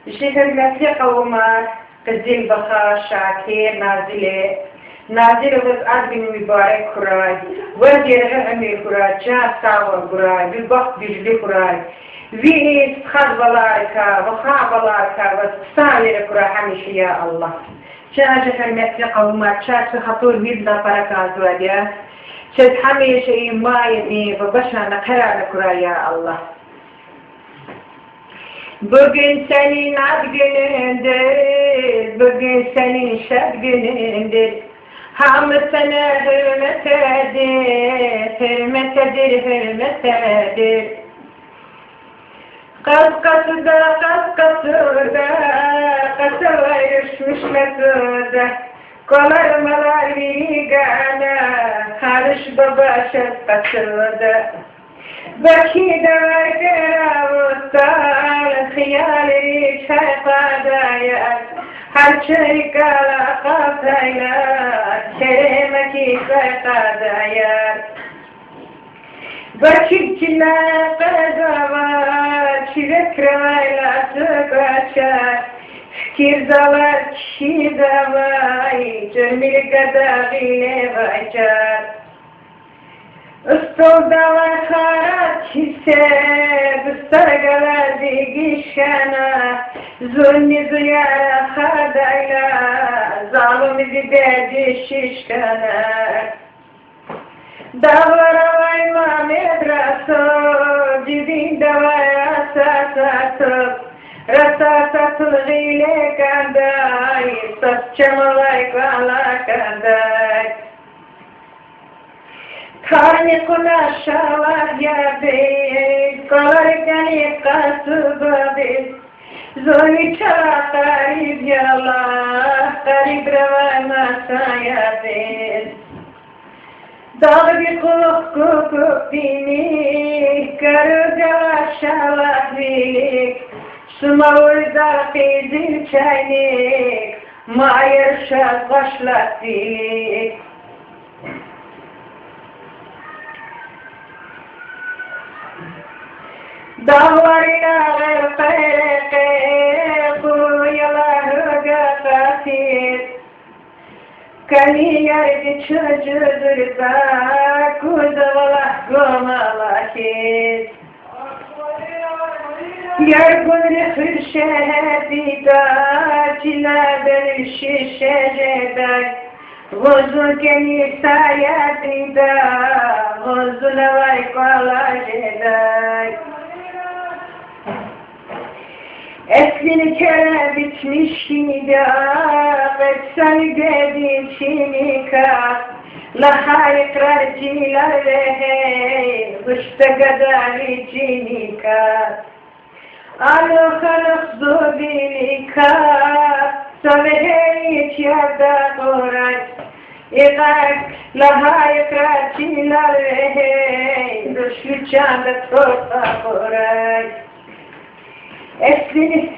hürmetli kavma, Kızıl Baka, Şakir, Nazile vız ad günü mübarek kuray, vız yerine ömür kuray, can sağol kuray, bir bak güçlü kuray, vi sıkhad balarka, vaka balarka, ve sağları kuray hamişi ya Allah. Çağcı hürmetli kavma, çağcı hatur vidla para kazvadiya, çağcı hamişi imayeni ve başana kararı kuray ya Allah. Bugün senin ad günündür, bugün senin şad günündür. Hamı sana hürmet edir, hürmet edir, hürmet edir. Kaskasıda, kasılar düşmüş mesuda. Kolarmalar vigana, harış baba şefkasıda. Bakide var keravustar, hiyali şayfadaya. Her şey kala kafayla, keremeki şayfadaya. Bakikçine bedava, çilekrayla sıkaçar. Kirdalar çiğdavay, cömil gadabile vacar. Istoldalar harat hisse, bistargalar digişana, zulmü duyara hadayla, zalimizi derdi şişkana. Davara vayma medraso, cidin davaya sasatıp, rasasatul gile kanday, sasçamalay kala kanday. Karni kula şalah yabi, kalargani kasıbabi, zoni çara karib yallah, karib ravay masayabi. Dağ bir kukuk bini, karıga şalah bilik, sumavur zarfi zil çaynik, mayır şaz başlat bilik. Dağlarına gırkırkı, kuyalar gafasir. Kani yargı çocuğudur da, kuzavala gomalakir. Yargın hırşehedi da, ciladır şişeceder. Vuzun keni sayedi da, vuzuna vay kolajeder. Eslini kere bitmiş nida, etsen gedişini ka, laha ikrar cilar rehe, vışta gadari cinika. Alo khalık zubilika, savehe iç yada koray, İgak laha ikrar cilar rehe, vışlı çanda torta koray. Eslini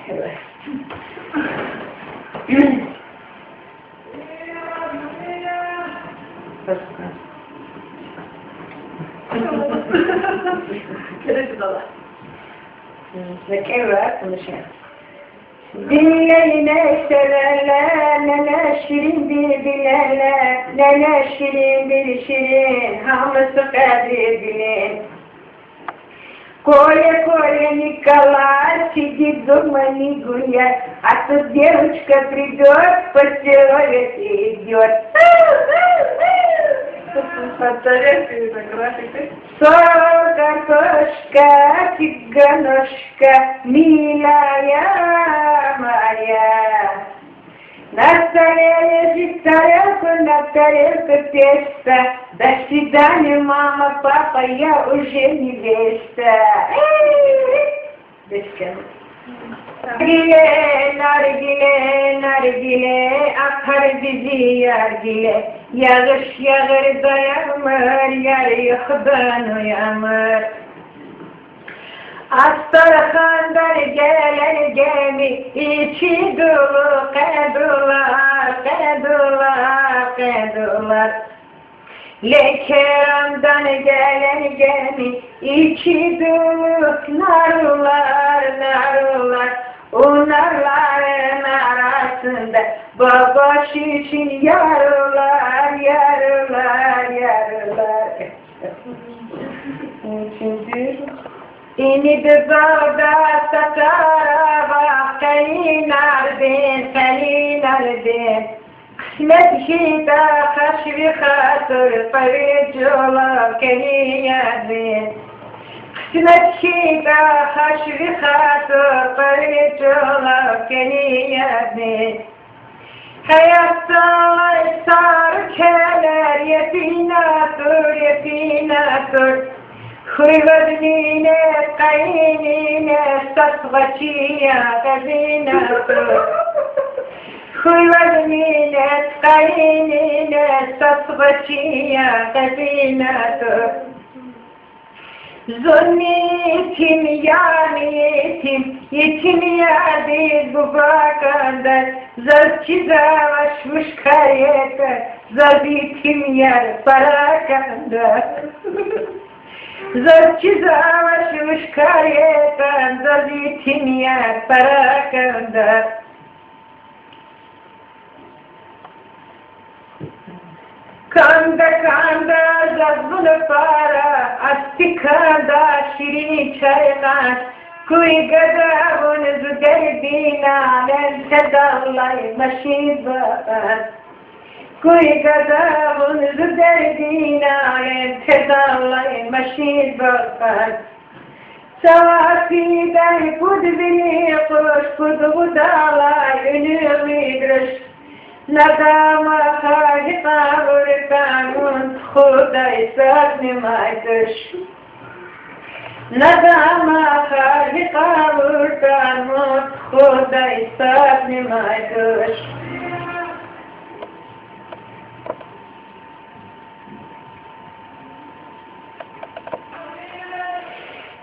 dinleyine severler, nene şirin bilirler, nene şirin bir şirin, hamısı kadri bilin. Коля, Николай, сидит дома, не гуляет, а тут девочка придет, поцелует и идет. Картошка, цыганошка, милая моя. На столе лежит тарелка тесто. До свидания, мама, папа, я уже невеста. Nargile, nargile, akar bizi yargile. Yağış yağır da yağmur, yar yuhdan uyamır. Astarhan'dan gelen gemi, içi dolu kadular, kadular, kadular. Lekeran'dan gelen gemi, içi dolu narlar, narlar. O narlar babaş için yarılar, yarılar, yarılar. Şimdi İni de bağda satara bak, felin ardin. Kısmet hida kaşvi hatır, parıcılar keniyadin. Kısmet hida kaşvi hatır, parıcılar keniyadin. Hayatta sarı keler, yepinatur. Хриваднине, каинине, сасвачия, газинату. Хриваднине, каинине, сасвачия, газинату. Zulmetim, yetim yadi bu bakanda. Zalçı zavaşmış kariyete, zabitim yer parakanda. Zalçı zavaşmış kariyete, zabitim yer parakanda. Kanda zazbını para, astikanda şirin çaylar. Kuygada bunu derdina, ben tedallay maşibar. Kuygada bunu derdina, ben tedallay maşibar. Savasiden kudbini kuş, kudbudalay ünümidrış. Nadama harika vurkanun, Khuday sarnimaydır. Nadama harika vurkanun, Khuday sarnimaydır.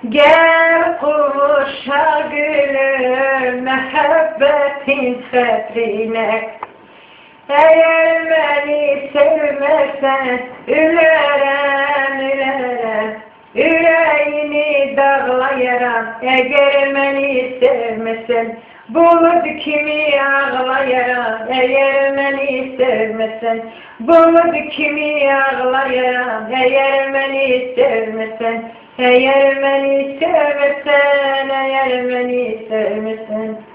Gel kuşa gülüm, mehabbetin hatrine. Eğer beni sevmezsen, ülerim. Yüreğini dağlayaram, eğer beni sevmezsen. Bulur kimi ağlayaram, eğer beni sevmezsen. Bulur kimi ağlayaram, eğer beni sevmezsen. Eğer beni sevmezsen, eğer beni sevmezsen.